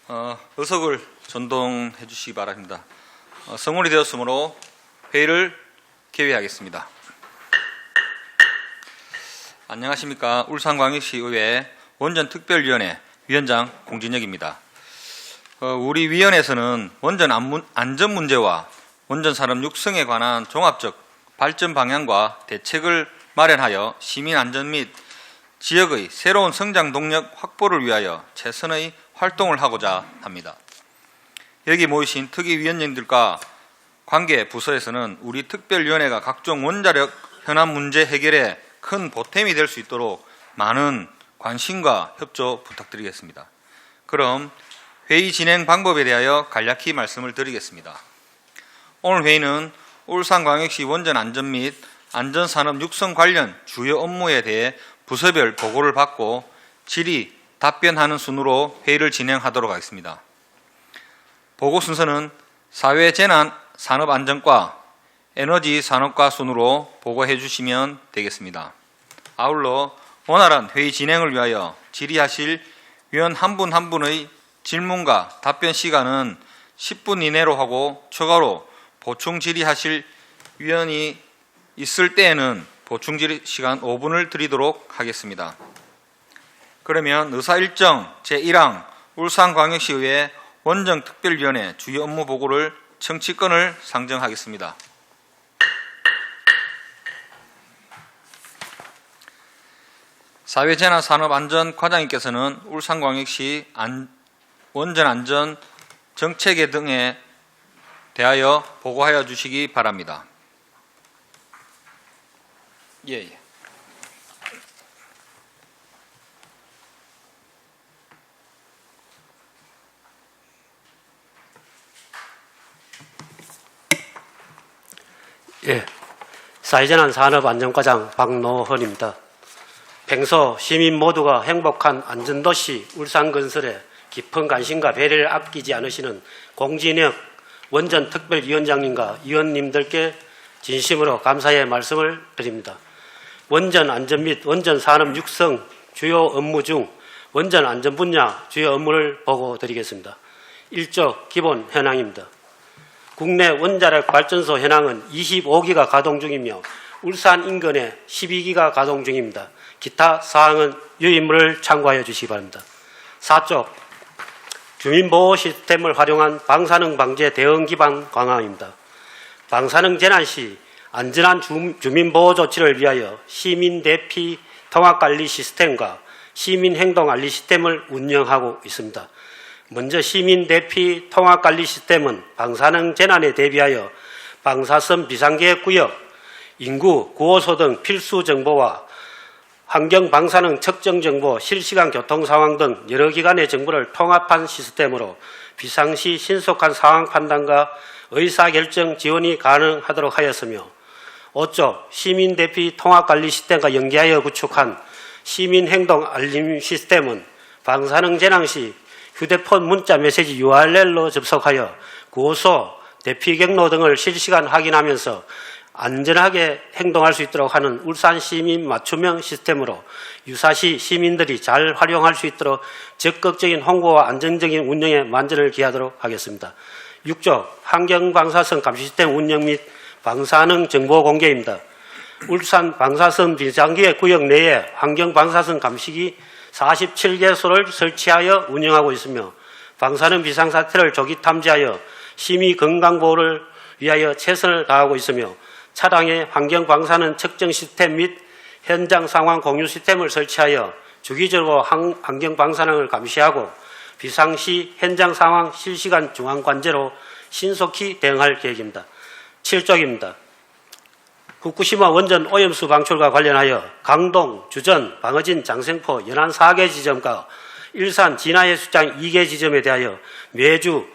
의석을 전동해 주시기 바랍니다. 성원이 되었으므로 회의를 개회하겠습니다. 안녕하십니까. 울산광역시의회 원전특별위원회 위원장 공진혁입니다. 우리 위원회에서는 원전 안전 문제와 원전 산업 육성에 관한 종합적 발전 방향과 대책을 마련하여 시민 안전 및 지역의 새로운 성장 동력 확보를 위하여 최선의 활동을 하고자 합니다. 여기 모이신 특위위원장들과 관계 부서에서는 우리 특별위원회가 각종 원자력 현안 문제 해결에 큰 보탬이 될 수 있도록 많은 관심과 협조 부탁드리겠습니다. 그럼 회의 진행 방법에 대하여 간략히 말씀을 드리겠습니다. 오늘 회의는 울산광역시 원전 안전 및 안전산업 육성 관련 주요 업무에 대해 부서별 보고를 받고 질의, 답변하는 순으로 회의를 진행하도록 하겠습니다. 보고 순서는 사회재난산업안전과 에너지산업과 순으로 보고해 주시면 되겠습니다. 아울러 원활한 회의 진행을 위하여 질의하실 위원 한 분 한 분의 질문과 답변 시간은 10분 이내로 하고 추가로 보충 질의하실 위원이 있을 때에는 보충 질의 시간 5분을 드리도록 하겠습니다. 그러면 의사일정 제1항 울산광역시의회 원전특별위원회 주요 업무 보고를 청취권을 상정하겠습니다. 사회재난산업안전과장님께서는 울산광역시 원전안전 정체계 등에 대하여 보고하여 주시기 바랍니다. 예. 사회재난산업안전과장 박노헌입니다. 평소 시민 모두가 행복한 안전도시 울산건설에 깊은 관심과 배려를 아끼지 않으시는 공진혁 원전특별위원장님과 위원님들께 진심으로 감사의 말씀을 드립니다. 원전 안전 및 원전 산업 육성 주요 업무 중 원전 안전 분야 주요 업무를 보고 드리겠습니다. 1조 기본 현황입니다. 국내 원자력 발전소 현황은 25기가 가동 중이며 울산 인근에 12기가 가동 중입니다. 기타 사항은 유인물을 참고하여 주시기 바랍니다. 4조 주민보호 시스템을 활용한 방사능 방제 대응 기반 강화입니다. 방사능 재난 시 안전한 주민보호 조치를 위하여 시민대피 통합관리 시스템과 시민행동알리 시스템을 운영하고 있습니다. 먼저 시민대피 통합관리 시스템은 방사능 재난에 대비하여 방사선 비상계획구역, 인구, 구호소 등 필수 정보와 환경 방사능 측정 정보, 실시간 교통 상황 등 여러 기관의 정보를 통합한 시스템으로 비상시 신속한 상황 판단과 의사결정 지원이 가능하도록 하였으며 5조 시민대피 통합관리 시스템과 연계하여 구축한 시민행동 알림 시스템은 방사능 재난 시 휴대폰 문자 메시지 URL로 접속하여 구호소, 대피 경로 등을 실시간 확인하면서 안전하게 행동할 수 있도록 하는 울산 시민 맞춤형 시스템으로 유사시 시민들이 잘 활용할 수 있도록 적극적인 홍보와 안정적인 운영에 만전을 기하도록 하겠습니다. 6조 환경방사선 감시 시스템 운영 및 방사능 정보 공개입니다. 울산 방사선 비상계획 구역 내에 환경방사선 감시기 47개소를 설치하여 운영하고 있으며 방사능 비상사태를 조기 탐지하여 시민 건강보호를 위하여 최선을 다하고 있으며 차량의 환경방사능 측정 시스템 및 현장 상황 공유 시스템을 설치하여 주기적으로 환경방사능을 감시하고 비상시 현장 상황 실시간 중앙관제로 신속히 대응할 계획입니다. 7조입니다. 후쿠시마 원전 오염수 방출과 관련하여 강동, 주전, 방어진, 장생포, 연안 4개 지점과 일산 진화해수장 2개 지점에 대하여 매주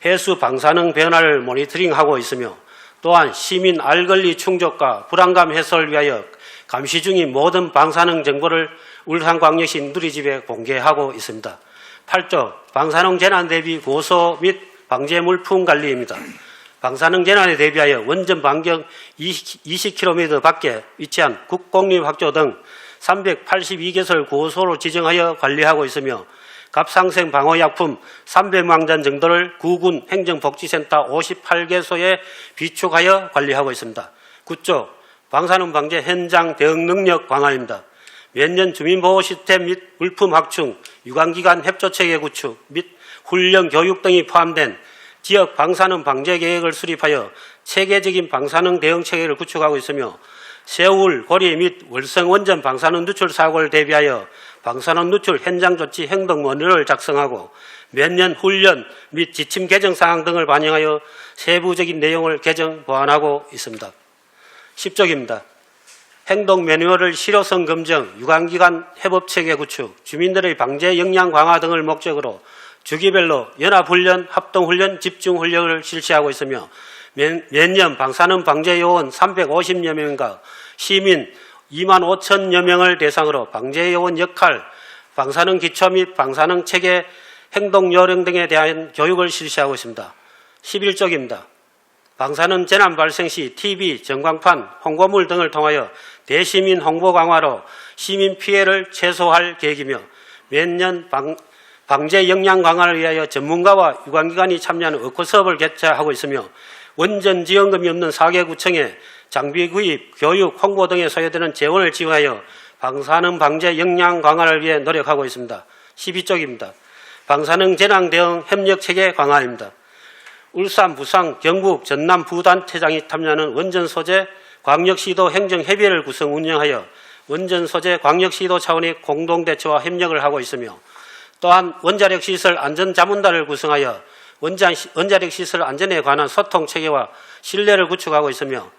해수 방사능 변화를 모니터링하고 있으며 또한 시민 알권리 충족과 불안감 해소를 위하여 감시 중인 모든 방사능 정보를 울산광역시 누리집에 공개하고 있습니다. 8조 방사능 재난 대비 고소 및 방제 물품 관리입니다. 방사능 재난에 대비하여 원전 반경 20km 밖에 위치한 국공립학교 등 382개소를 고소로 지정하여 관리하고 있으며 갑상생 방어약품 300만 잔 정도를 구군 행정복지센터 58개소에 비축하여 관리하고 있습니다. 9조 방사능 방제 현장 대응 능력 강화입니다. 매년 주민보호 시스템 및 물품 확충, 유관기관 협조체계 구축 및 훈련 교육 등이 포함된 지역 방사능 방제 계획을 수립하여 체계적인 방사능 대응 체계를 구축하고 있으며 세울, 고리 및 월성 원전 방사능 누출 사고를 대비하여 방사능 누출 현장 조치 행동 마뉴얼을 작성하고 매년 훈련 및 지침 개정 사항 등을 반영하여 세부적인 내용을 개정 보완하고 있습니다. 10쪽입니다. 행동 매뉴얼을 실효성 검증, 유관기관 협업체계 구축, 주민들의 방제 역량 강화 등을 목적으로 주기별로 연합훈련, 합동훈련, 집중훈련을 실시하고 있으며 매년 방사능 방제 요원 350여 명과 시민 2만 5천여 명을 대상으로 방제 요원 역할, 방사능 기초 및 방사능 체계 행동 요령 등에 대한 교육을 실시하고 있습니다. 11쪽입니다. 방사능 재난 발생 시 TV, 전광판, 홍보물 등을 통하여 대시민 홍보 강화로 시민 피해를 최소화할 계획이며 매년 방제 역량 강화를 위하여 전문가와 유관기관이 참여하는 워크숍을 개최하고 있으며 원전 지원금이 없는 4개 구청에 장비 구입, 교육, 홍보 등에 소요되는 재원을 지원하여 방사능 방제 역량 강화를 위해 노력하고 있습니다. 12쪽입니다. 방사능 재난 대응 협력 체계 강화입니다. 울산, 부산, 경북, 전남 부단체장이 참여하는 원전 소재 광역시도 행정협의회를 구성 운영하여 원전 소재 광역시도 차원의 공동대처와 협력을 하고 있으며 또한 원자력 시설 안전자문단을 구성하여 원자력 시설 안전에 관한 소통 체계와 신뢰를 구축하고 있으며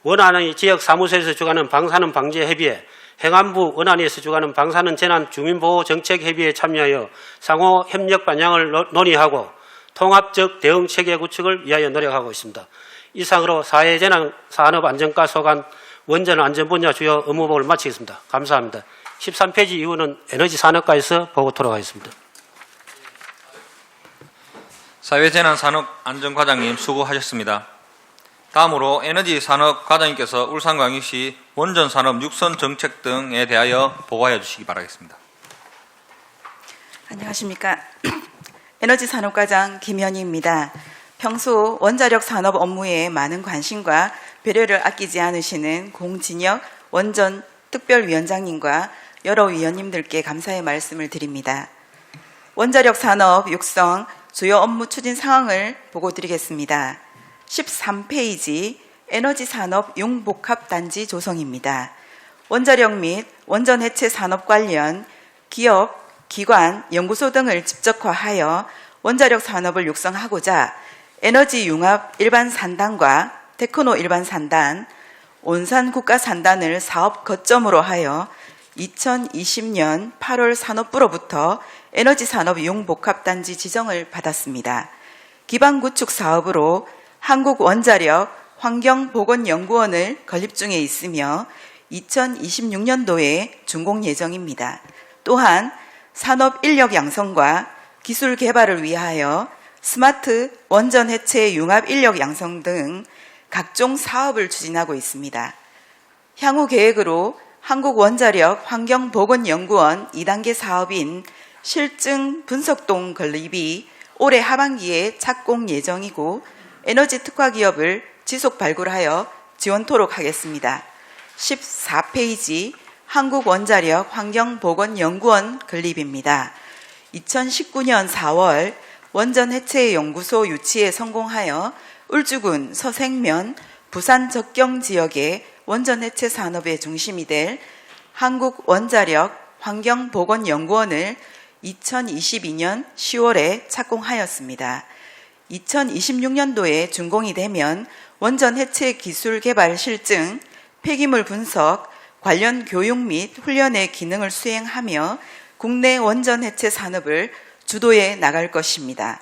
원안의 지역 사무소에서 주관하는 방사능 방제 협의회, 행안부 원안에서 주관하는 방사능 재난 주민보호 정책 협의회에 참여하여 상호 협력 반영을 논의하고 통합적 대응 체계 구축을 위하여 노력하고 있습니다. 이상으로 사회재난 산업안전과 소관 원전 안전 분야 주요 업무보고를 마치겠습니다. 감사합니다. 13페이지 이후는 에너지산업과에서 보고토록 하겠습니다. 사회재난산업안전과장님 수고하셨습니다. 다음으로 에너지산업과장님께서 울산광역시 원전산업 육선 정책 등에 대하여 보고해 주시기 바라겠습니다. 안녕하십니까. 에너지산업과장 김현희입니다. 평소 원자력 산업 업무에 많은 관심과 배려를 아끼지 않으시는 공진혁 원전 특별위원장님과 여러 위원님들께 감사의 말씀을 드립니다. 원자력 산업 육성 주요 업무 추진 상황을 보고 드리겠습니다. 13페이지 에너지 산업 융복합단지 조성입니다. 원자력 및 원전 해체 산업 관련 기업, 기관, 연구소 등을 집적화하여 원자력 산업을 육성하고자 에너지 융합 일반 산단과 테크노 일반 산단, 온산 국가 산단을 사업 거점으로 하여 2020년 8월 산업부로부터 에너지 산업 융복합단지 지정을 받았습니다. 기반 구축 사업으로 한국원자력 환경보건연구원을 건립 중에 있으며 2026년도에 준공 예정입니다. 또한 산업 인력 양성과 기술 개발을 위하여 스마트 원전 해체 융합 인력 양성 등 각종 사업을 추진하고 있습니다. 향후 계획으로 한국원자력 환경보건연구원 2단계 사업인 실증 분석동 건립이 올해 하반기에 착공 예정이고 에너지 특화 기업을 지속 발굴하여 지원토록 하겠습니다. 14페이지 한국원자력 환경보건연구원 건립입니다. 2019년 4월 원전 해체 연구소 유치에 성공하여 울주군 서생면 부산 적경 지역의 원전 해체 산업의 중심이 될 한국원자력 환경보건연구원을 2022년 10월에 착공하였습니다. 2026년도에 준공이 되면 원전 해체 기술 개발 실증, 폐기물 분석, 관련 교육 및 훈련의 기능을 수행하며 국내 원전 해체 산업을 주도해 나갈 것입니다.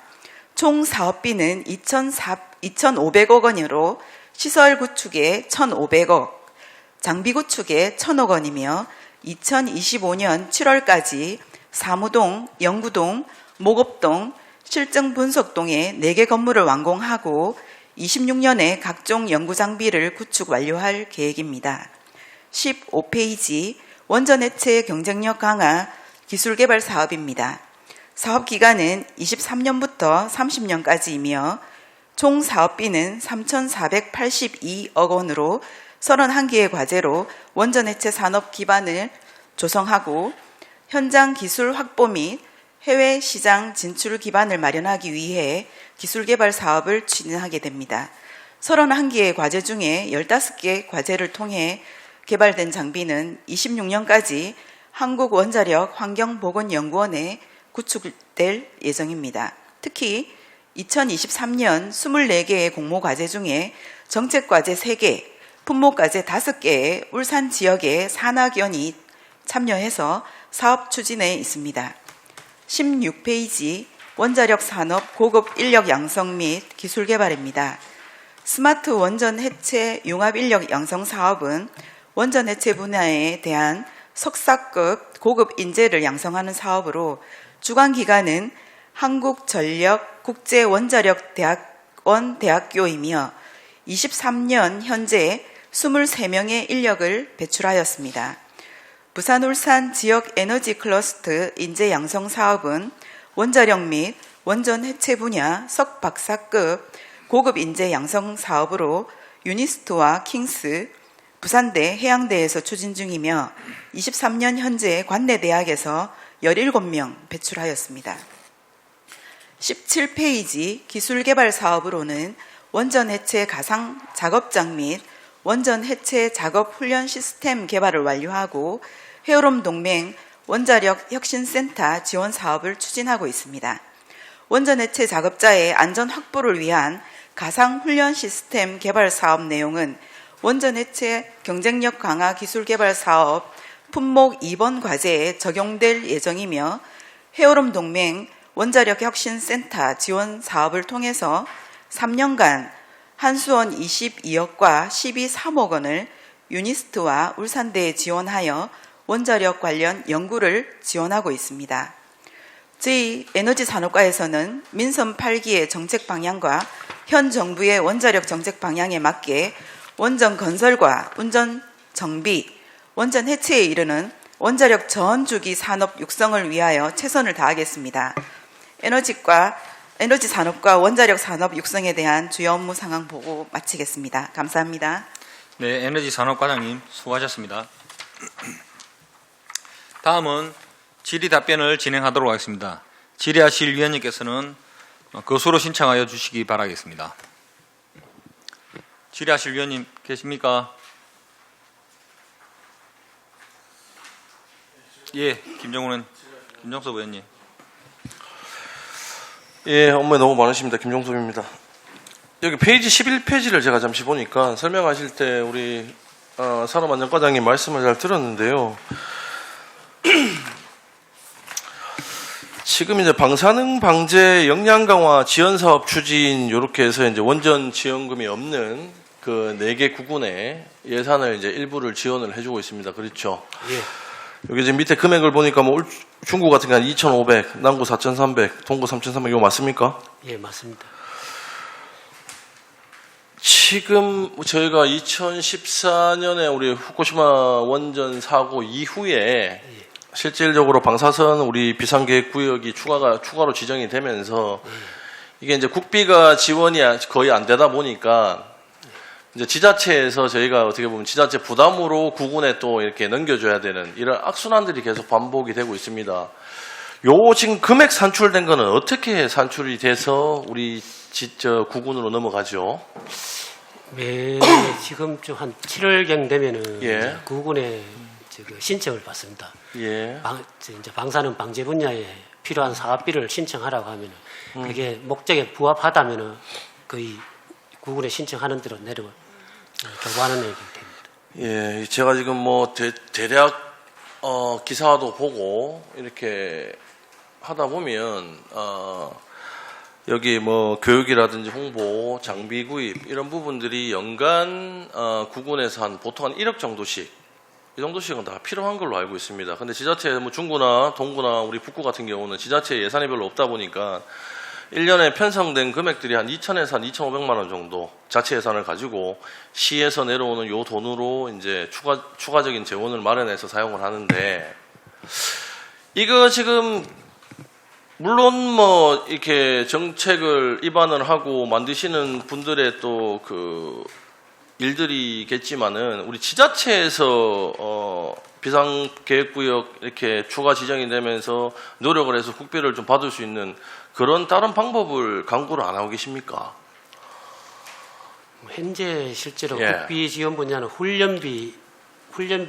총 사업비는 2,500억 원으로 시설 구축에 1,500억, 장비 구축에 1,000억 원이며 2025년 7월까지 사무동, 영구동, 목업동, 실증 분석동에 4개 건물을 완공하고 26년에 각종 연구장비를 구축 완료할 계획입니다. 15페이지 원전 해체 경쟁력 강화 기술 개발 사업입니다. 사업 기간은 23년부터 30년까지이며 총 사업비는 3,482억 원으로 31개의 과제로 원전 해체 산업 기반을 조성하고 현장 기술 확보 및 해외 시장 진출 기반을 마련하기 위해 기술 개발 사업을 추진하게 됩니다. 31개의 과제 중에 15개 과제를 통해 개발된 장비는 26년까지 한국원자력 환경보건연구원에 구축될 예정입니다. 특히 2023년 24개의 공모과제 중에 정책과제 3개, 품목과제 5개의 울산 지역의 산학연이 참여해서 사업 추진에 있습니다. 16페이지 원자력 산업 고급 인력 양성 및 기술 개발입니다. 스마트 원전 해체 융합 인력 양성 사업은 원전 해체 분야에 대한 석사급 고급 인재를 양성하는 사업으로 주관 기관은 한국전력 국제원자력대학원 대학교이며 23년 현재 23명의 인력을 배출하였습니다. 부산 울산 지역 에너지 클러스터 인재 양성 사업은 원자력 및 원전 해체 분야 석박사급 고급 인재 양성 사업으로 유니스트와 킹스, 부산대, 해양대에서 추진 중이며 23년 현재 관내대학에서 17명 배출하였습니다. 17페이지 기술개발 사업으로는 원전 해체 가상 작업장 및 원전 해체 작업 훈련 시스템 개발을 완료하고 헤어롬 동맹 원자력 혁신센터 지원 사업을 추진하고 있습니다. 원전 해체 작업자의 안전 확보를 위한 가상 훈련 시스템 개발 사업 내용은 원전 해체 경쟁력 강화 기술 개발 사업 품목 2번 과제에 적용될 예정이며 헤어롬 동맹 원자력 혁신센터 지원 사업을 통해서 3년간 한수원 22억과 12.3억 원을 유니스트와 울산대에 지원하여 원자력 관련 연구를 지원하고 있습니다. 제2에너지산업과에서는 민선 8기의 정책 방향과 현 정부의 원자력 정책 방향에 맞게 원전 건설과 운전 정비, 원전 해체에 이르는 원자력 전 주기 산업 육성을 위하여 최선을 다하겠습니다. 에너지 산업과 원자력 산업 육성에 대한 주요 업무 상황 보고 마치겠습니다. 감사합니다. 네, 에너지 산업과장님 수고하셨습니다. 다음은 질의 답변을 진행하도록 하겠습니다. 질의하실 위원님께서는 거수로 신청하여 주시기 바라겠습니다. 질의하실 위원님 계십니까? 예, 김정석 의원님. 예, 업무에 너무 많으십니다. 김종섭입니다. 여기 페이지 11페이지를 제가 잠시 보니까 설명하실 때 우리 산업안전과장님 말씀을 잘 들었는데요. 지금 이제 방사능 방제 역량 강화 지원 사업 추진 요렇게 해서 이제 원전 지원금이 없는 그 4개 구군에 예산을 이제 일부를 지원을 해주고 있습니다. 그렇죠? 예. 여기 지금 밑에 금액을 보니까 뭐 중구 같은 경우는 2,500, 남구 4,300, 동구 3,300 이거 맞습니까? 예, 맞습니다. 지금 저희가 2014년에 우리 후쿠시마 원전 사고 이후에 실질적으로 방사선 우리 비상계획 구역이 추가로 지정이 되면서 이게 이제 국비가 지원이 거의 안 되다 보니까 이제 지자체에서 저희가 어떻게 보면 지자체 부담으로 구군에 또 이렇게 넘겨줘야 되는 이런 악순환들이 계속 반복이 되고 있습니다. 요 지금 금액 산출된 거는 어떻게 산출이 돼서 우리 구군으로 넘어가죠? 지금 좀 한 7월경 되면은 예. 구군에 신청을 받습니다. 예. 이제 방사능 방제 분야에 필요한 사업비를 신청하라고 하면은 그게 목적에 부합하다면은 거의 구군에 신청하는 대로 교부하는 얘기 됩니다. 예, 제가 지금 뭐 대략 기사도 보고 이렇게 하다 보면 여기 뭐 교육이라든지 홍보, 장비 구입 이런 부분들이 연간 구군에서 보통 한 1억 정도씩 이 정도씩은 다 필요한 걸로 알고 있습니다. 근데 지자체 뭐 중구나 동구나 우리 북구 같은 경우는 지자체 예산이 별로 없다 보니까 1년에 편성된 금액들이 한 2,000에서 한 2,500만 원 정도 자체 예산을 가지고 시에서 내려오는 요 돈으로 이제 추가적인 재원을 마련해서 사용을 하는데 이거 지금 물론 뭐 이렇게 정책을 입안을 하고 만드시는 분들의 또 그 일들이겠지만은 우리 지자체에서 비상계획구역 이렇게 추가 지정이 되면서 노력을 해서 국비를 좀 받을 수 있는 그런 다른 방법을 강구를 안 하고 계십니까? 현재 실제로 예. 국비 지원 분야는 훈련비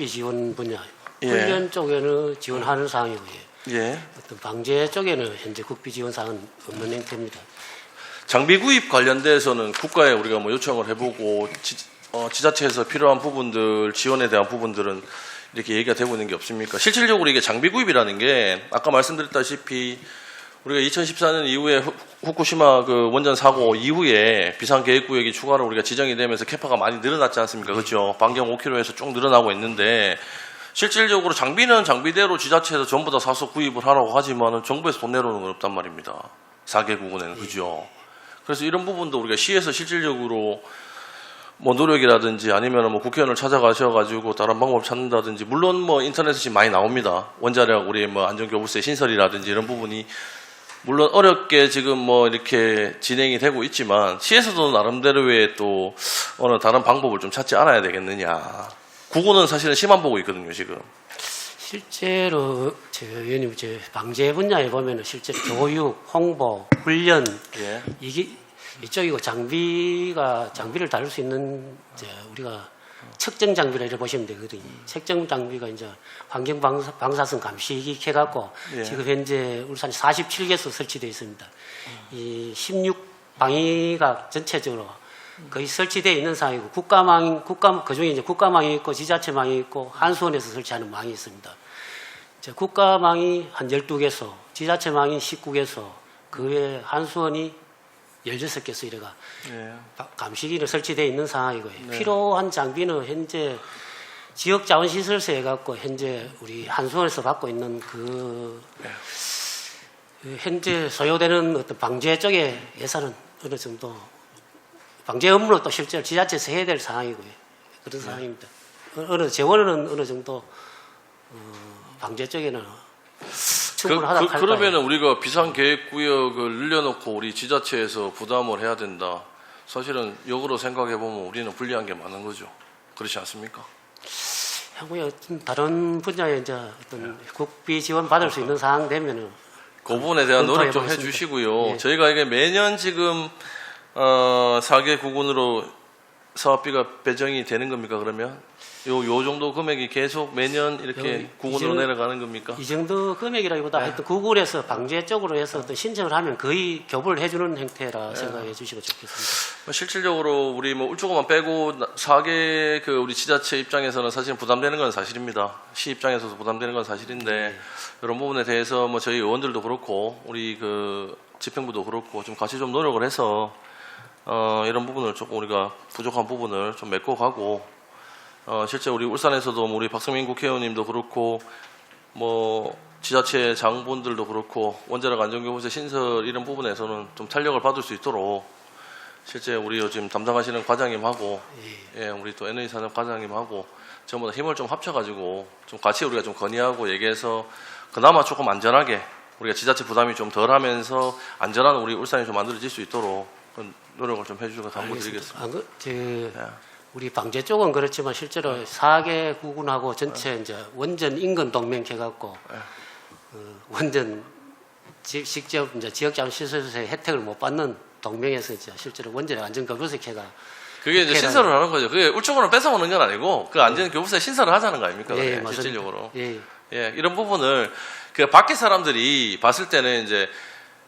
지원 분야, 예. 훈련 쪽에는 지원하는 사항이고요. 예. 어떤 방제 쪽에는 현재 국비 지원 사항은 없는 형태입니다. 장비 구입 관련돼서는 국가에 우리가 뭐 요청을 해보고 지자체에서 필요한 부분들 지원에 대한 부분들은 이렇게 얘기가 되고 있는 게 없습니까? 실질적으로 이게 장비 구입이라는 게 아까 말씀드렸다시피 우리가 2014년 이후에 후쿠시마 그 원전 사고 이후에 비상계획구역이 추가로 우리가 지정이 되면서 캐파가 많이 늘어났지 않습니까? 그렇죠? 반경 5km에서 쭉 늘어나고 있는데 실질적으로 장비는 장비대로 지자체에서 전부 다 사서 구입을 하라고 하지만은 정부에서 돈 내놓는 건 없단 말입니다. 4개 구군에는 그죠? 그래서 이런 부분도 우리가 시에서 실질적으로 뭐 노력이라든지 아니면 뭐 국회의원을 찾아가셔가지고 다른 방법을 찾는다든지 물론 뭐 인터넷에 지금 많이 나옵니다. 원자력 우리 뭐 안전교부세 신설이라든지 이런 부분이 물론 어렵게 지금 뭐 이렇게 진행이 되고 있지만 시에서도 나름대로의 또 어느 다른 방법을 좀 찾지 않아야 되겠느냐. 국고는 사실은 시만 보고 있거든요 지금. 실제로 의원님 방제 분야에 보면은 실제로 교육, 홍보, 훈련 예. 이게 이쪽이고 장비를 다룰 수 있는 우리가 측정 장비라 이렇게 보시면 되거든요. 측정 장비가 이제 환경 방사성 감시기 해갖고 예. 지금 현재 울산에 47개소 설치되어 있습니다. 이 16방위가 전체적으로 거의 설치되어 있는 상황이고 그중에 이제 국가망이 있고 지자체망이 있고 한수원에서 설치하는 망이 있습니다. 국가망이 한 12개소, 지자체망이 19개소, 그 외에 한수원이 16개소 이래가 예. 감시기는 설치되어 있는 상황이고요. 네. 필요한 장비는 현재 지역자원시설서 해갖고 현재 우리 한수원에서 받고 있는 그 현재 소요되는 어떤 방제 쪽의 예산은 어느 정도 방제 업무는 또 실제로 지자체에서 해야 될 상황이고요. 그런 상황입니다. 재원은 어느 정도 방제 쪽에는 충분하다 할까요? 그러면은 우리가 비상계획구역을 늘려놓고 우리 지자체에서 부담을 해야 된다. 사실은 역으로 생각해보면 우리는 불리한 게 많은 거죠. 그렇지 않습니까? 하고요. 다른 분야에 이제 어떤 국비 지원 받을 수 있는 상황 되면은 그 부분에 대한 노력 좀 검토해보겠습니다. 해주시고요. 예. 저희가 이게 매년 지금 4개 구군으로 사업비가 배정이 되는 겁니까? 그러면 요 정도 금액이 계속 매년 이렇게 구군으로 내려가는 겁니까? 이 정도 금액이라기보다 하여튼 구글에서 방제 쪽으로 해서 어떤 신청을 하면 거의 교부를 해주는 형태라 생각해 주시고 좋겠습니다. 실질적으로 우리 뭐 울주고만 빼고 4개 그 우리 지자체 입장에서는 사실 부담되는 건 사실입니다. 시 입장에서도 부담되는 건 사실인데 이런 부분에 대해서 뭐 저희 의원들도 그렇고 우리 그 집행부도 그렇고 좀 같이 좀 노력을 해서 이런 부분을 조금 우리가 부족한 부분을 좀 메꿔가고 실제 우리 울산에서도 우리 박성민 국회의원님도 그렇고 뭐 지자체 장본들도 그렇고 원자력 안전교부세 신설 이런 부분에서는 좀 탄력을 받을 수 있도록 실제 우리 요즘 담당하시는 과장님하고 우리 또 NA 산업 과장님하고 전부 다 힘을 좀 합쳐가지고 좀 같이 우리가 좀 건의하고 얘기해서 그나마 조금 안전하게 우리가 지자체 부담이 좀 덜하면서 안전한 우리 울산이 좀 만들어질 수 있도록 그런 노력을 좀 해주셔서 당부드리겠습니다. 우리 방제 쪽은 그렇지만 실제로 4개 구군하고 전체 이제 원전 인근 동맹 해갖고 원전 직접 이제 지역자원 시설에서의 혜택을 못 받는 동맹에서 이제 실제로 원전의 안전교부세가 그게 이제 신설을 하는 거죠. 그게 울주군을 뺏어오는 건 아니고 그 안전교부세 신설을 하자는 거 아닙니까? 예, 그게 실질적으로. 예. 이런 부분을 그 밖에 사람들이 봤을 때는 이제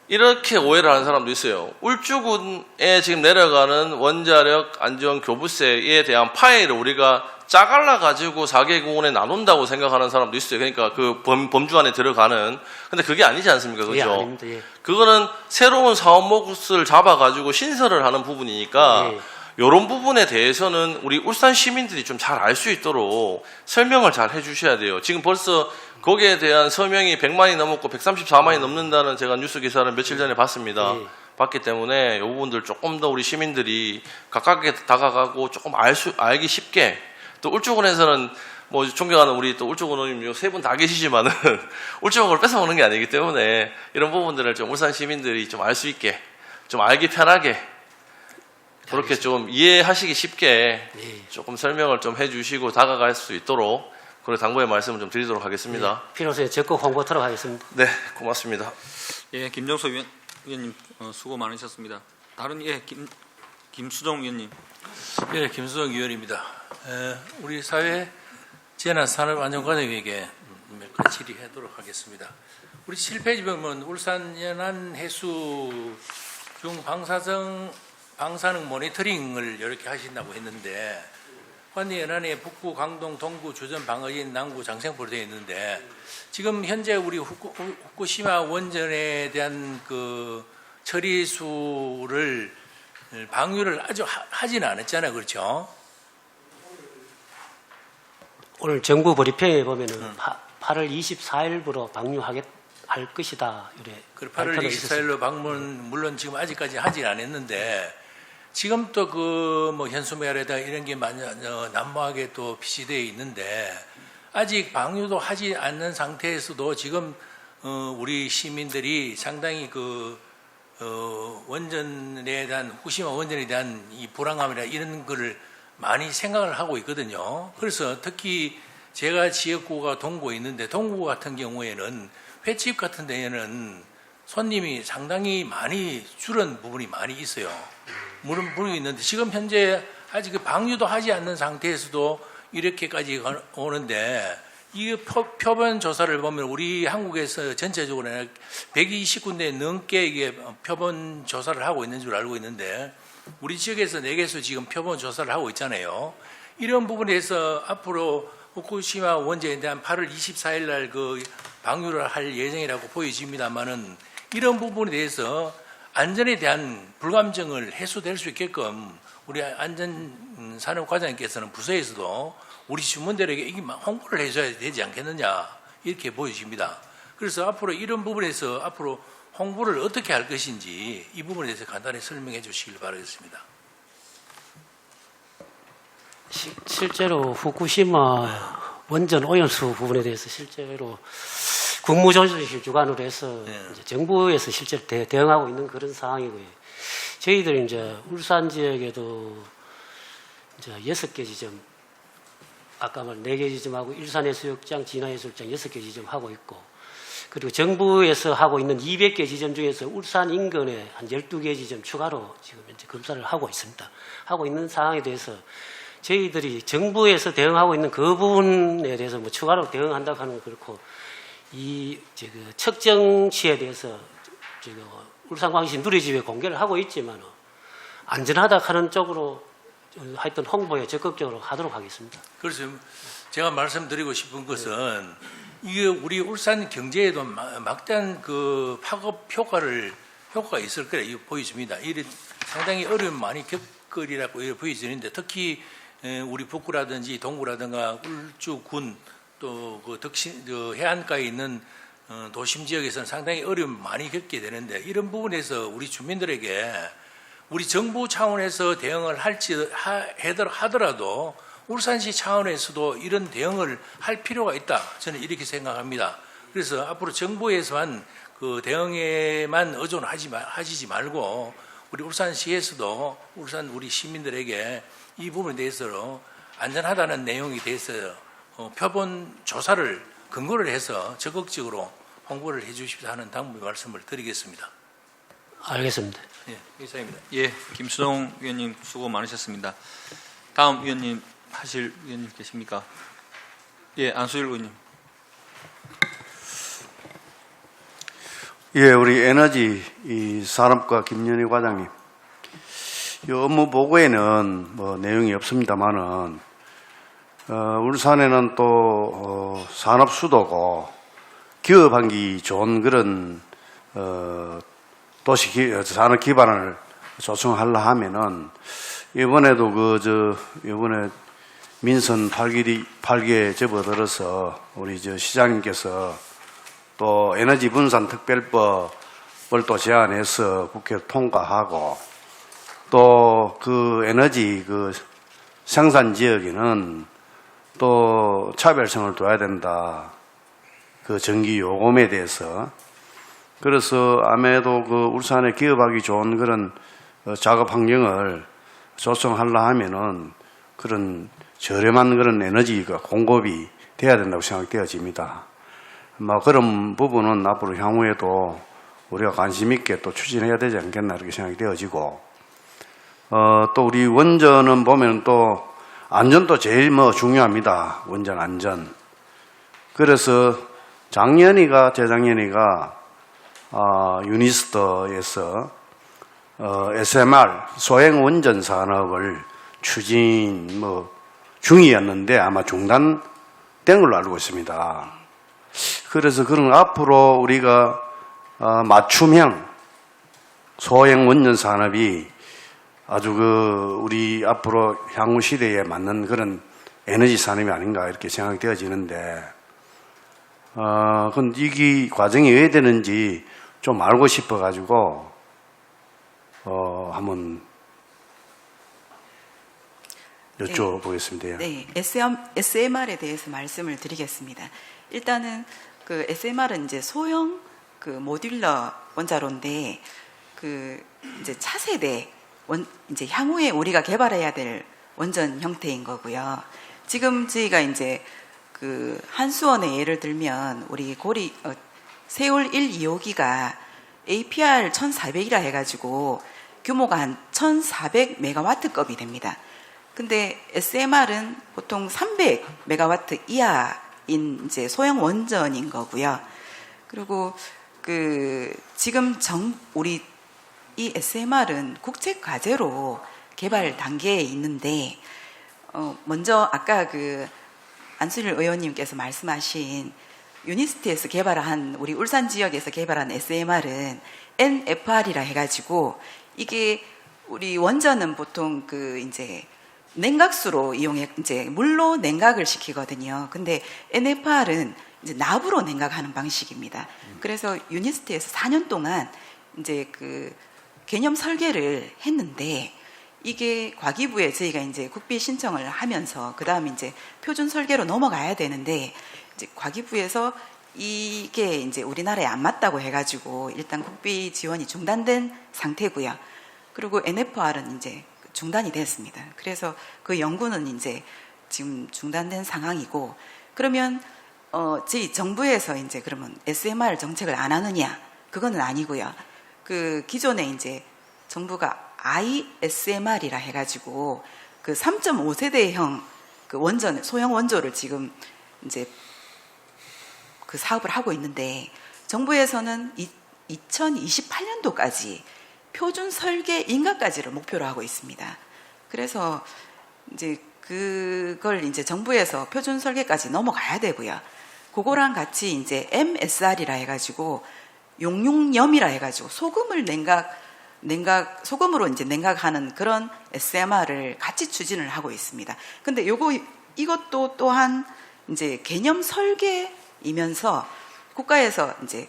이렇게 오해를 하는 사람도 있어요. 울주군에 지금 내려가는 원자력 안전 교부세에 대한 파일을 우리가 짜갈라 가지고 4개 구군에 나눈다고 생각하는 사람도 있어요. 그러니까 그 범주 안에 들어가는. 근데 그게 아니지 않습니까? 그죠? 예, 아닙니다. 예. 그거는 새로운 사업 몫을 잡아 가지고 신설을 하는 부분이니까 이런 부분에 대해서는 우리 울산 시민들이 좀 잘 알 수 있도록 설명을 잘 해주셔야 돼요. 지금 벌써 거기에 대한 서명이 100만이 넘었고 134만이 넘는다는 제가 뉴스 기사를 며칠 전에 봤습니다. 봤기 때문에 이 부분들 조금 더 우리 시민들이 가깝게 다가가고 조금 알기 쉽게 또 울주군에서는 뭐 존경하는 우리 또 울주군 의원님 세 분 다 계시지만은 울주군을 뺏어먹는 게 아니기 때문에 이런 부분들을 좀 울산 시민들이 좀 알 수 있게, 좀 알기 편하게 그렇게 좀 이해하시기 쉽게 네. 조금 설명을 좀 해주시고 다가갈 수 있도록 그런 당부의 말씀을 좀 드리도록 하겠습니다. 필요성에 적극 홍보하도록 하겠습니다. 네, 고맙습니다. 예, 김정수 위원님 수고 많으셨습니다. 다른 김수정 위원님. 예, 김수정 의원입니다. 우리 사회 재난산업안전과정에게 몇 가지 질의하도록 하겠습니다. 우리 7페이지 보면 울산 연안 해수 중 방사능 모니터링을 이렇게 하신다고 했는데 관내 연안에 북구, 강동, 동구, 주전, 방어진, 남구, 장생포로 되어 있는데 지금 현재 우리 후쿠시마 원전에 대한 그 처리수를 방류를 아주 하지는 않았잖아요, 그렇죠? 오늘 정부 브리핑에 보면은 8월 24일부로 방류할 것이다. 이래. 그 8월 발표가 24일로 방문 물론 지금 아직까지 하지 않았는데 지금 또 그 뭐 현수막에다 이런 게 난무하게 또 비치되어 있는데 아직 방류도 하지 않는 상태에서도 지금 우리 시민들이 상당히 원전에 대한 후쿠시마 원전에 대한 이 불안감이나 이런 거를 많이 생각을 하고 있거든요. 그래서 특히 제가 지역구가 동구에 있는데 동구 같은 경우에는 횟집 같은 데에는 손님이 상당히 많이 줄은 부분이 많이 있어요. 물은 분이 있는데 지금 현재 아직 그 방류도 하지 않는 상태에서도 이렇게까지 오는데 이 표본 조사를 보면 우리 한국에서 전체적으로 120군데 넘게 이게 표본 조사를 하고 있는 줄 알고 있는데 우리 지역에서 4개소 지금 표본 조사를 하고 있잖아요. 이런 부분에서 앞으로 후쿠시마 원전에 대한 8월 24일 날 그 방류를 할 예정이라고 보여집니다만은 이런 부분에 대해서 안전에 대한 불감증을 해소될 수 있게끔 우리 안전산업과장님께서는 부서에서도 우리 주민들에게 이게 홍보를 해줘야 되지 않겠느냐 이렇게 보여집니다. 그래서 앞으로 이런 부분에서 앞으로 홍보를 어떻게 할 것인지 이 부분에 대해서 간단히 설명해 주시길 바라겠습니다. 실제로 후쿠시마 원전 오염수 부분에 대해서 실제로 국무조정실 주관으로 해서 이제 정부에서 실제로 대응하고 있는 그런 상황이고요. 저희들이 이제 울산 지역에도 이제 6개 지점, 아까 말 4개 지점하고 일산해수욕장, 진화해수욕장 6개 지점 하고 있고, 그리고 정부에서 하고 있는 200개 지점 중에서 울산 인근에 한 12개 지점 추가로 지금 현재 검사를 하고 있습니다. 하고 있는 상황에 대해서 저희들이 정부에서 대응하고 있는 그 부분에 대해서 뭐 추가로 대응한다고 하는 건 그렇고, 측정치에 대해서 울산광역시 누리집에 공개를 하고 있지만 안전하다 하는 쪽으로 하여튼 홍보에 적극적으로 하도록 하겠습니다. 그래서 제가 말씀드리고 싶은 것은 이게 우리 울산 경제에도 막대한 그 파급 효과가 있을 거라 보여집니다. 이게 상당히 어려움 많이 겪으리라고 보여지는데 특히 우리 북구라든지 동구라든가 울주군 또 그 해안가에 있는 도심 지역에서는 상당히 어려움 많이 겪게 되는데 이런 부분에서 우리 주민들에게 우리 정부 차원에서 대응을 하더라도 울산시 차원에서도 이런 대응을 할 필요가 있다. 저는 이렇게 생각합니다. 그래서 앞으로 정부에서만 그 대응에만 의존하지 말고 우리 울산시에서도 우리 시민들에게 이 부분에 대해서 안전하다는 내용에 대해서 표본 조사를 근거를 해서 적극적으로 홍보를 해 주십사 하는 당부의 말씀을 드리겠습니다. 알겠습니다. 예, 이상입니다. 예, 김수동 위원님 수고 많으셨습니다. 다음 위원님 하실 위원님 계십니까? 예, 안수일 의원님. 예, 우리 에너지 산업과 김연희 과장님. 이 업무 보고에는 뭐 내용이 없습니다만은 울산에는 또 산업 수도고 기업하기 좋은 그런 도시 산업 기반을 조성하려 하면은 이번에도 이번에 민선 8개 접어들어서 우리 시장님께서 또 에너지 분산 특별법을 또 제안해서 국회 통과하고 또 그 에너지 생산 지역에는 또 차별성을 둬야 된다. 그 전기 요금에 대해서. 그래서 아무래도 그 울산에 기업하기 좋은 그런 작업 환경을 조성하려 하면은 그런 저렴한 그런 에너지가 공급이 돼야 된다고 생각되어집니다. 그런 부분은 앞으로 향후에도 우리가 관심 있게 또 추진해야 되지 않겠나 이렇게 생각이 되어지고, 또 우리 원전은 보면 또 안전도 제일 중요합니다. 원전 안전. 그래서 재작년이가 유니스트에서 SMR 소형 원전 산업을 추진 중이었는데 아마 중단된 걸로 알고 있습니다. 그래서 그런 앞으로 우리가 맞춤형 소형 원전 산업이 아주 우리 앞으로 향후 시대에 맞는 그런 에너지 산업이 아닌가 이렇게 생각되어지는데, 근데 이 과정이 왜 되는지 좀 알고 싶어가지고 한번 여쭤보겠습니다. 네, SMR에 대해서 말씀을 드리겠습니다. 일단은 그 SMR은 이제 소형 그 모듈러 원자로인데 이제 차세대 이제 향후에 우리가 개발해야 될 원전 형태인 거고요. 지금 저희가 이제 그 한수원의 예를 들면 우리 세월 1, 2호기가 APR 1400이라 해가지고 규모가 한 1400메가와트급이 됩니다. 근데 SMR은 보통 300메가와트 이하인 이제 소형 원전인 거고요. 그리고 지금 우리 이 SMR은 국책 과제로 개발 단계에 있는데, 먼저 아까 안순일 의원님께서 말씀하신 유니스트에서 개발한 우리 울산 지역에서 개발한 SMR은 NFR이라 해가지고 이게 우리 원전은 보통 이제 냉각수로 이제 물로 냉각을 시키거든요. 근데 NFR은 이제 나부로 냉각하는 방식입니다. 그래서 유니스트에서 4년 동안 이제 개념 설계를 했는데, 이게 과기부에 저희가 이제 국비 신청을 하면서 그 다음에 이제 표준 설계로 넘어가야 되는데, 이제 과기부에서 이게 이제 우리나라에 안 맞다고 해가지고 일단 국비 지원이 중단된 상태고요. 그리고 NFR은 이제 중단이 됐습니다. 그래서 그 연구는 이제 지금 중단된 상황이고, 그러면 저희 정부에서 이제 그러면 SMR 정책을 안 하느냐? 그거는 아니고요. 기존에 이제 정부가 ISMR이라 해가지고 3.5세대형 소형 원조를 지금 이제 사업을 하고 있는데, 정부에서는 2028년도까지 표준 설계 인가까지를 목표로 하고 있습니다. 그래서 이제 그걸 이제 정부에서 표준 설계까지 넘어가야 되고요. 그거랑 같이 이제 MSR이라 해가지고 용융염이라 해가지고 소금으로 이제 냉각하는 그런 SMR을 같이 추진을 하고 있습니다. 근데 이것도 또한 이제 개념 설계이면서 국가에서 이제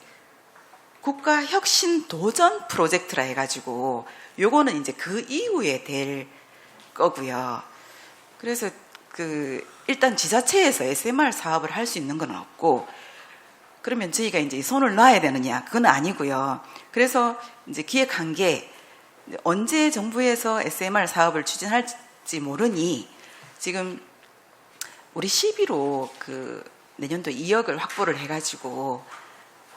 국가 혁신 도전 프로젝트라 해가지고 요거는 이제 그 이후에 될 거고요. 그래서 일단 지자체에서 SMR 사업을 할 수 있는 건 없고, 그러면 저희가 이제 손을 놔야 되느냐? 그건 아니고요. 그래서 이제 기획한 게 언제 정부에서 SMR 사업을 추진할지 모르니 지금 우리 시비로 내년도 2억을 확보를 해가지고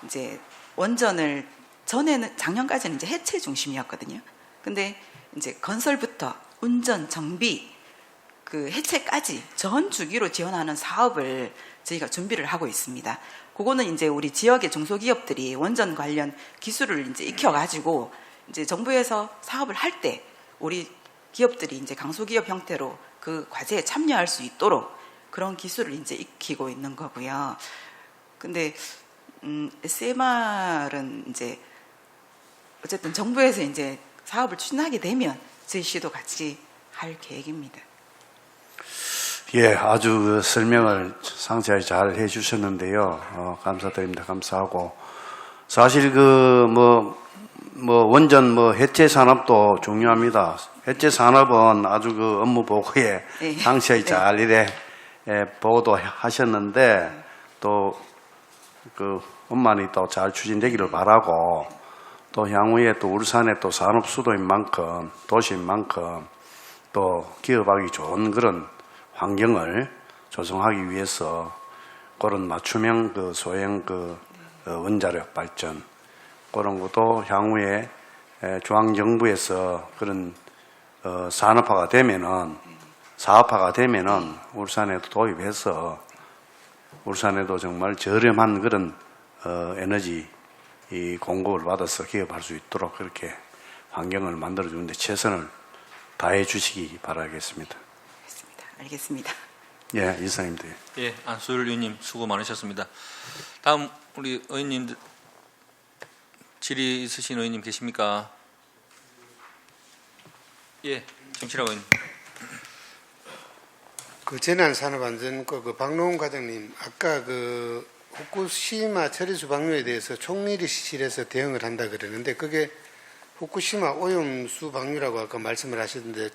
이제 원전을 작년까지는 이제 해체 중심이었거든요. 근데 이제 건설부터 운전, 정비, 해체까지 전 주기로 지원하는 사업을 저희가 준비를 하고 있습니다. 그거는 이제 우리 지역의 중소기업들이 원전 관련 기술을 이제 익혀가지고 이제 정부에서 사업을 할 때 우리 기업들이 이제 강소기업 형태로 그 과제에 참여할 수 있도록 그런 기술을 이제 익히고 있는 거고요. 근데 SMR은 이제 어쨌든 정부에서 이제 사업을 추진하게 되면 저희 시도 같이 할 계획입니다. 예, 아주 설명을 상세하게 잘 해주셨는데요. 감사드립니다. 감사하고, 사실 원전 해체 산업도 중요합니다. 해체 산업은 아주 업무 보고에 네. 상세히 잘 보도하셨는데 또 그 원만히 또 잘 추진되기를 바라고 또 향후에 또 울산의 또 산업 수도인 만큼 도시인 만큼 또 기업하기 좋은 그런 환경을 조성하기 위해서 그런 맞춤형 그 소형 그 원자력 발전 그런 것도 향후에 중앙정부에서 그런 산업화가 되면은 사업화가 되면은 울산에도 도입해서 울산에도 정말 저렴한 그런 에너지 이 공급을 받아서 기업할 수 있도록 그렇게 환경을 만들어 주는데 최선을 다해 주시기 바라겠습니다. 알겠습니다. 예, 이상입니다. 예, 안수열 의원님 수고 많으셨습니다. 다음 우리 의원님들 질의 있으신 의원님 계십니까? 예, 정치라고 의원님. 그 재난산업안전과 그 박노훈 과장님 아까 그 후쿠시마 처리수 방류에 대해서 총리실에서 대응을 한다 그러는데 그게 후쿠시마 오염수 방류라고 아까 말씀을 하셨는데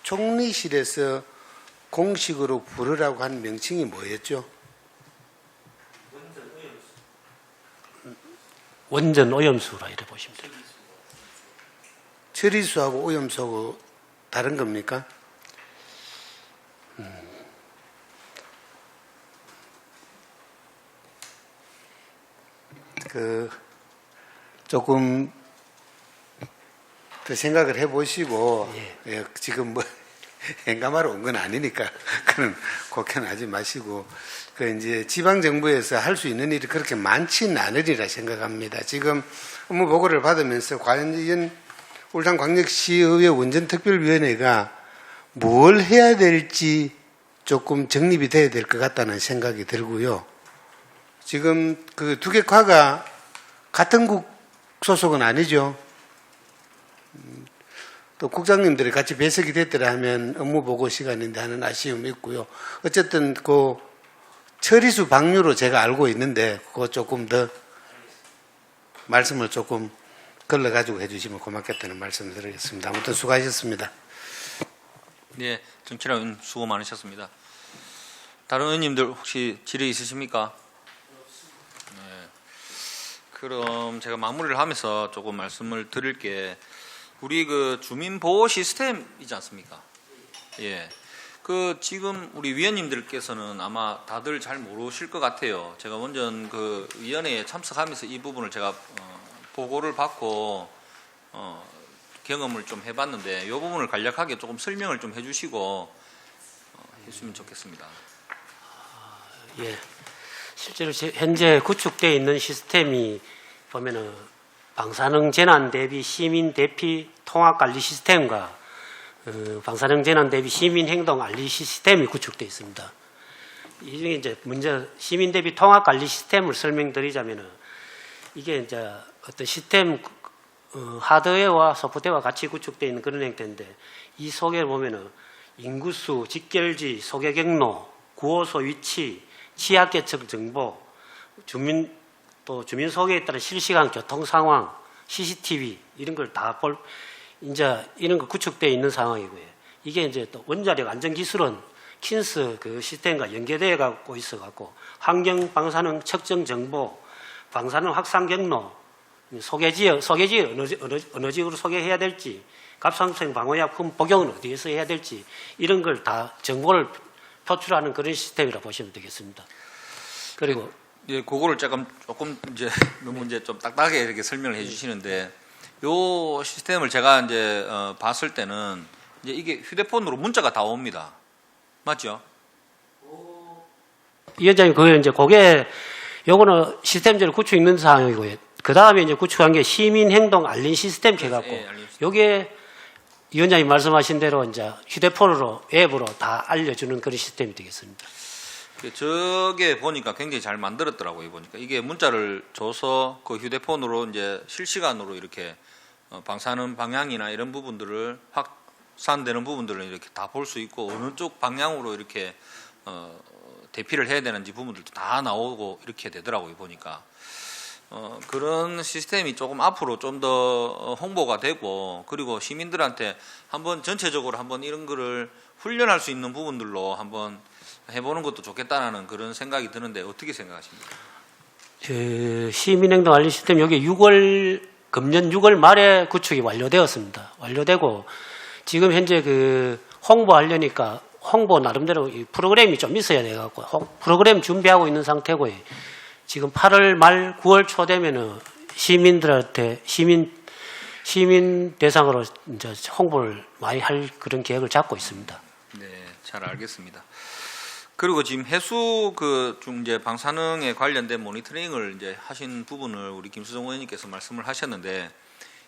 총리실에서 공식으로 부르라고 한 명칭이 뭐였죠? 원전 오염수라 이래 보시면 됩니다. 처리수하고 오염수하고 다른 겁니까? 그 조금 더 생각을 해보시고 예, 지금 뭐 행감하러 온 건 아니니까 그런 걱정하지 마시고 그 이제 지방 정부에서 할 수 있는 일이 그렇게 많지는 않으리라 생각합니다. 지금 업무 보고를 받으면서 과연 울산광역시의회 원전특별위원회가 뭘 해야 될지 조금 정립이 돼야 될 것 같다는 생각이 들고요. 지금 그 두개과가 같은 국 소속은 아니죠. 또 국장님들이 같이 배석이 됐더라 하면 업무 보고 시간인데 하는 아쉬움이 있고요. 어쨌든 그 처리수 방류로 제가 알고 있는데 그거 조금 더 말씀을 조금 걸러가지고 해주시면 고맙겠다는 말씀을 드리겠습니다. 아무튼 수고하셨습니다. 네, 정치라고 의원님 수고 많으셨습니다. 다른 의원님들 혹시 질의 있으십니까? 네. 그럼 제가 마무리를 하면서 조금 말씀을 드릴 게 우리 그 주민 보호 시스템이지 않습니까? 예. 그 지금 우리 위원님들께서는 아마 다들 잘 모르실 것 같아요. 제가 원전 그 위원회에 참석하면서 이 부분을 제가 보고를 받고 경험을 좀 해봤는데 이 부분을 간략하게 조금 설명을 좀 해주시고 했으면 좋겠습니다. 예. 실제로 현재 구축되어 있는 시스템이 보면은 방사능 재난 대비 시민 대피 통합 관리 시스템과 방사능 재난 대비 시민 행동 알리 시스템이 구축되어 있습니다. 이 중에 이제 먼저 시민 대비 통합 관리 시스템을 설명드리자면은 이게 이제 어떤 시스템 하드웨어와 소프트웨어가 같이 구축되어 있는 그런 형태인데 이 속에 보면은 인구수, 직결지, 소개 경로, 구호소 위치, 취약계층 정보, 주민 소개에 따른 실시간 교통 상황, CCTV 이런 걸 다 이제 이런 거 구축되어 있는 상황이고요. 이게 이제 또 원자력 안전기술은 킨스 그 시스템과 연계되어 갖고 있어 갖고 환경 방사능 측정 정보, 방사능 확산 경로, 소개 지역 어느 지역으로 소개해야 될지, 갑상선 방호약품 복용은 어디에서 해야 될지 이런 걸 다 정보를 표출하는 그런 시스템이라고 보시면 되겠습니다. 그리고 예, 그거를 조금 이제 너무 이제 좀 딱딱하게 이렇게 설명을 해주시는데 요 시스템을 제가 이제 봤을 때는 이제 이게 휴대폰으로 문자가 다 옵니다. 맞죠? 위원장님 그게 요거는 시스템적으로 구축 있는 상황이고요. 그 다음에 이제 구축한 게 시민 행동 알림 시스템 해갖고 예, 알림 시스템. 요게 위원장님 말씀하신 대로 이제 휴대폰으로 앱으로 다 알려주는 그런 시스템이 되겠습니다. 저게 보니까 굉장히 잘 만들었더라고요. 보니까 이게 문자를 줘서 그 휴대폰으로 이제 실시간으로 이렇게 방사능 방향이나 이런 부분들을 확산되는 부분들을 이렇게 다 볼 수 있고 어느 쪽 방향으로 이렇게 대피를 해야 되는지 부분들도 다 나오고 이렇게 되더라고요. 보니까 그런 시스템이 조금 앞으로 좀 더 홍보가 되고 그리고 시민들한테 한번 전체적으로 한번 이런 거를 훈련할 수 있는 부분들로 한번 해보는 것도 좋겠다는 그런 생각이 드는데 어떻게 생각하십니까? 시민행동 알림 시스템 여기 금년 6월 말에 구축이 완료되었습니다. 완료되고 지금 현재 그 홍보하려니까 홍보 나름대로 이 프로그램이 좀 있어야 돼갖고 프로그램 준비하고 있는 상태고요. 지금 8월 말 9월 초 되면은 시민들한테 시민 대상으로 이제 홍보를 많이 할 그런 계획을 잡고 있습니다. 네, 잘 알겠습니다. 그리고 지금 해수 이제 방사능에 관련된 모니터링을 이제 하신 부분을 우리 김수정 의원님께서 말씀을 하셨는데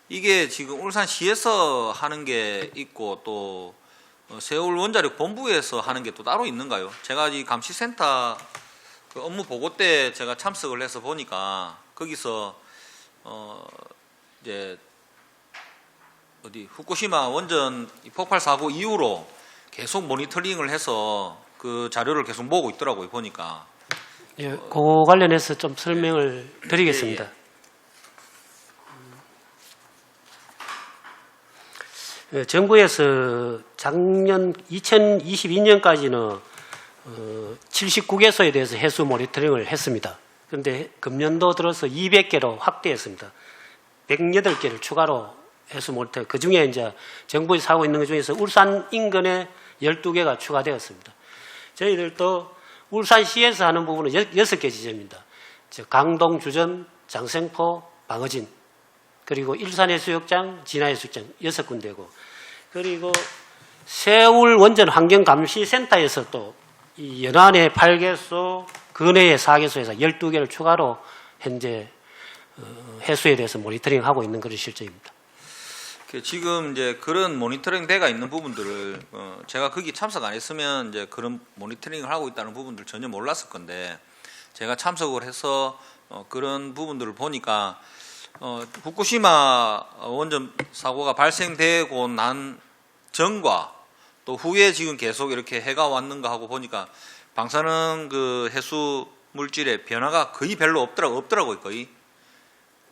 이게 지금 울산시에서 하는 게 있고 또 세월 원자력 본부에서 하는 게 또 따로 있는가요? 제가 이 감시센터 그 업무 보고 때 제가 참석을 해서 보니까 거기서 이제 후쿠시마 원전 폭발 사고 이후로 계속 모니터링을 해서 그 자료를 계속 보고 있더라고요, 보니까. 예, 그거 관련해서 좀 설명을 드리겠습니다. 예, 정부에서 작년 2022년까지는 79개소에 대해서 해수 모니터링을 했습니다. 그런데 금년도 들어서 200개로 확대했습니다. 108개를 추가로 해수 모니터링. 그 중에 이제 정부에서 하고 있는 것 중에서 울산 인근에 12개가 추가되었습니다. 저희들도 울산시에서 하는 부분은 6개 지점입니다. 강동, 주전, 장생포, 방어진, 그리고 일산해수욕장, 진화해수욕장 6군데고, 그리고 세울 원전 환경감시센터에서 또 이 연안에 8개소, 근해에 4개소에서 12개를 추가로 현재 해수에 대해서 모니터링하고 있는 그런 실정입니다. 지금 이제 그런 모니터링 대가 있는 부분들을 제가 거기 참석 안 했으면 이제 그런 모니터링을 하고 있다는 부분들 전혀 몰랐을 건데 제가 참석을 해서 그런 부분들을 보니까 후쿠시마 원전 사고가 발생되고 난 전과 또 후에 지금 계속 이렇게 해가 왔는가 하고 보니까 방사능 그 해수 물질의 변화가 거의 별로 없더라고요,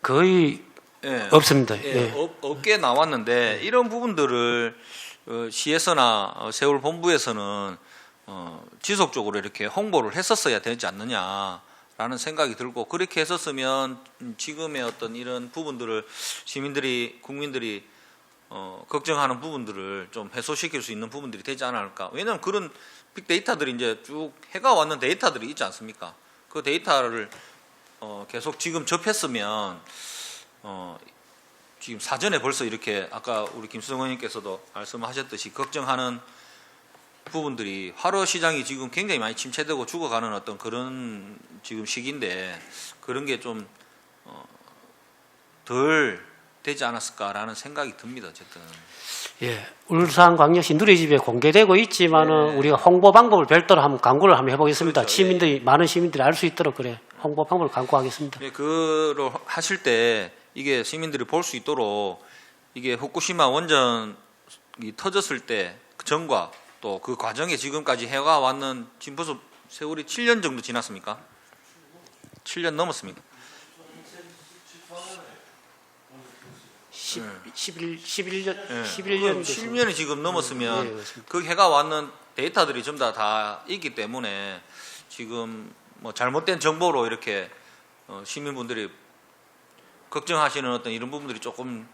거의. 예, 없습니다. 예, 없게 나왔는데 이런 부분들을 시에서나 세월 본부에서는 지속적으로 이렇게 홍보를 했었어야 되지 않느냐라는 생각이 들고 그렇게 했었으면 지금의 어떤 이런 부분들을 국민들이 걱정하는 부분들을 좀 해소시킬 수 있는 부분들이 되지 않을까. 왜냐하면 그런 빅데이터들이 이제 쭉 해가 왔는 데이터들이 있지 않습니까? 그 데이터를 계속 지금 접했으면 지금 사전에 벌써 이렇게 아까 우리 김수정 의원님께서도 말씀하셨듯이 걱정하는 부분들이 화로 시장이 지금 굉장히 많이 침체되고 죽어가는 어떤 그런 지금 시기인데 그런 게 좀 덜 되지 않았을까라는 생각이 듭니다. 어쨌든. 예, 울산광역시 누리집에 공개되고 있지만은 네. 우리가 홍보 방법을 별도로 한번 광고를 한번 해보겠습니다. 그렇죠. 많은 시민들이 알 수 있도록 그래 홍보 방법을 광고하겠습니다. 네, 그걸 하실 때 이게 시민들이 볼 수 있도록 이게 후쿠시마 원전이 터졌을 때 그 전과 또 그 과정에 지금까지 해가 왔는 지금 벌써 세월이 7년 정도 지났습니까? 7년 넘었습니까? 11년 10년이 지금 넘었으면 네, 그렇습니다. 그 해가 왔는 데이터들이 전부 다 있기 때문에 지금 뭐 잘못된 정보로 이렇게 시민분들이 걱정하시는 어떤 이런 부분들이 조금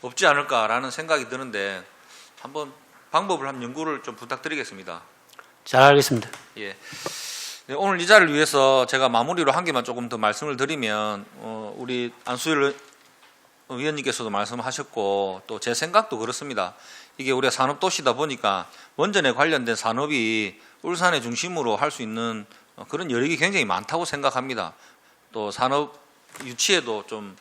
없지 않을까라는 생각이 드는데 한번 방법을 한번 연구를 좀 부탁드리겠습니다. 잘 알겠습니다. 예. 네, 오늘 이 자리를 위해서 제가 마무리로 한 개만 조금 더 말씀을 드리면 우리 안수일 의원님께서도 말씀하셨고 또 제 생각도 그렇습니다. 이게 우리가 산업도시다 보니까 원전에 관련된 산업이 울산의 중심으로 할 수 있는 그런 여력이 굉장히 많다고 생각합니다. 또 산업 유치에도 좀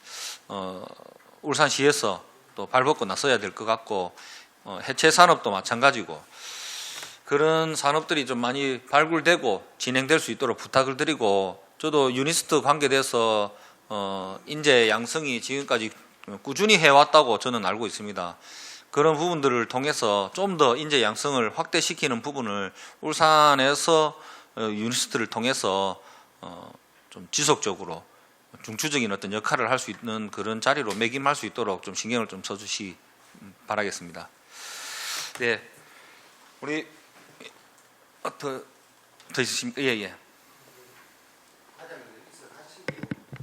울산시에서 또 발벗고 나서야 될 것 같고 해체 산업도 마찬가지고 그런 산업들이 좀 많이 발굴되고 진행될 수 있도록 부탁을 드리고 저도 유니스트 관계돼서 인재 양성이 지금까지 꾸준히 해왔다고 저는 알고 있습니다. 그런 부분들을 통해서 좀 더 인재 양성을 확대시키는 부분을 울산에서 유니스트를 통해서 좀 지속적으로 중추적인 어떤 역할을 할 수 있는 그런 자리로 매김할 수 있도록 좀 신경을 좀 써주시 바라겠습니다. 네, 우리 더 있으십니까? 예, 예.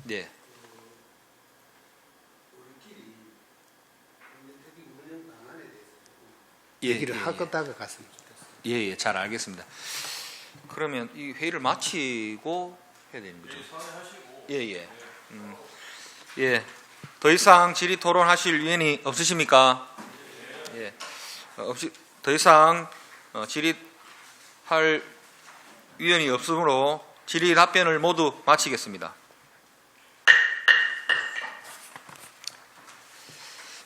예. 얘기를 하다가 갔으면 좋겠어요. 예, 예, 잘 알겠습니다. 그러면 이 회의를 마치고 해야 되는 거죠? 예, 예. 예. 더 이상 질의 토론하실 위원이 없으십니까? 예. 더 이상 질의할 위원이 없으므로 질의 답변을 모두 마치겠습니다.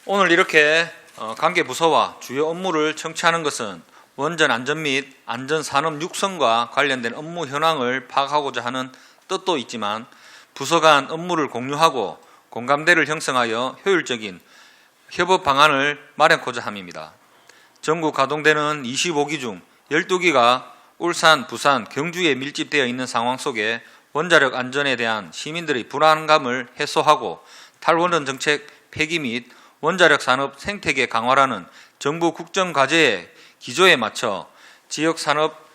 오늘 이렇게 관계 부서와 주요 업무를 청취하는 것은 원전 안전 및 안전 산업 육성과 관련된 업무 현황을 파악하고자 하는 뜻도 있지만 부서 간 업무를 공유하고 공감대를 형성하여 효율적인 협업 방안을 마련하고자 함입니다. 전국 가동되는 25기 중 12기가 울산, 부산, 경주에 밀집되어 있는 상황 속에 원자력 안전에 대한 시민들의 불안감을 해소하고 탈원전 정책 폐기 및 원자력 산업 생태계 강화라는 정부 국정과제의 기조에 맞춰 지역 산업,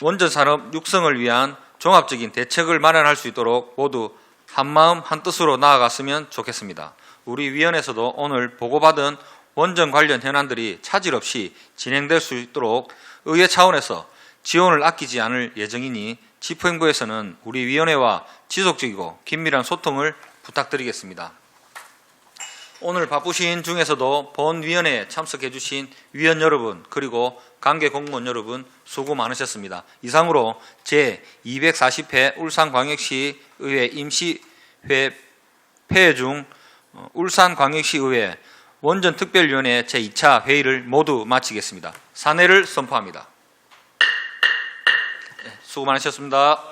원전 산업 육성을 위한 종합적인 대책을 마련할 수 있도록 모두 한마음 한뜻으로 나아갔으면 좋겠습니다. 우리 위원회에서도 오늘 보고받은 원전 관련 현안들이 차질 없이 진행될 수 있도록 의회 차원에서 지원을 아끼지 않을 예정이니 집행부에서는 우리 위원회와 지속적이고 긴밀한 소통을 부탁드리겠습니다. 오늘 바쁘신 중에서도 본위원회에 참석해 주신 위원 여러분 그리고 관계 공무원 여러분 수고 많으셨습니다. 이상으로 제240회 울산광역시의회 임시회 폐회 중 울산광역시의회 원전특별위원회 제2차 회의를 모두 마치겠습니다. 사내를 선포합니다. 수고 많으셨습니다.